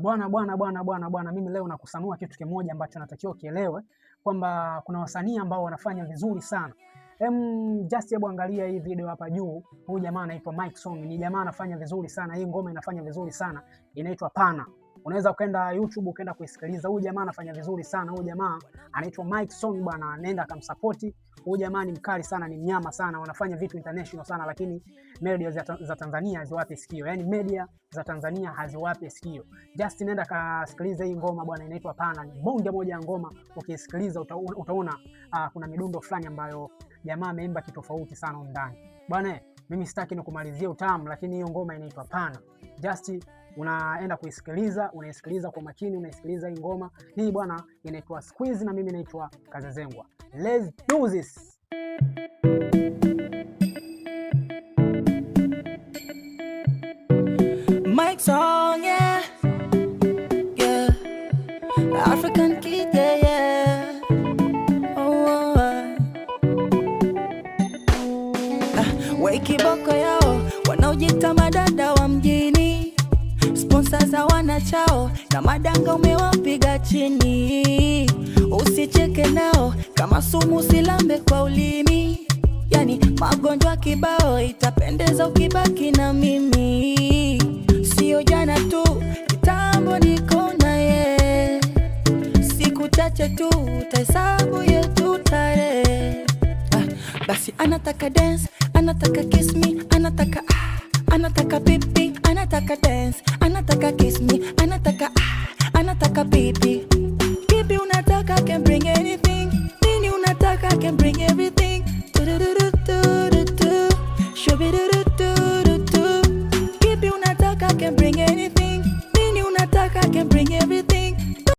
Bwana, mimi leo nakusanua kitu kimoja ambacho natakiwa kielewe kwamba kuna wasanii ambao wanafanya vizuri sana. Just hebu angalia hii video hapa juu. Huyu jamaa anaitwa Mike Song, ni jamaa anafanya vizuri sana. Hii ngoma inafanya vizuri sana, inaitwa Pana. Unaweza ukaenda YouTube ukaenda kuisikiliza. Huyu jamaa anafanya vizuri sana. Huyu jamaa anaitwa Mike Song bwana, nenda akamsupport. Huyu jamaa ni mkali sana, ni mnyama sana, wanafanya vitu international sana, lakini media za Tanzania haziwapi sikio. Yaani media za Tanzania haziwapi sikio. Just nenda kasikiliza hii ngoma bwana, inaitwa Pana. Ni bonge moja ya ngoma, ukisikiliza utaona kuna midundo fulani ambayo jamaa ameimba kitofauti sana ndani. Bwana, mimi sitaki nikumalizie utamu, lakini hiyo ngoma inaitwa Pana. Just unaenda kuisikiliza, unaisikiliza kwa makini, unaisikiliza hii ngoma. Hii bwana inaitwa Squeeze na mimi naitwa Kazazengwa. Let's do this. Mike Song, yeah. Yeah. African kid, yeah, yeah. Oh, Weki boko yao wanaojita madada wa mjini, sponsors hawana chao na madanga umewapiga chini. Usicheke nao kama sumu, silambe kwa ulimi. Yani magonjwa kibao, itapendeza ukibaki na mimi. Sio jana tu, kitambo niko naye. Siku chache tu, utahesabu yetu tarehe. Basi anataka dance, anataka kiss me, anataka anataka pipi, anataka dance, anataka kiss me, anataka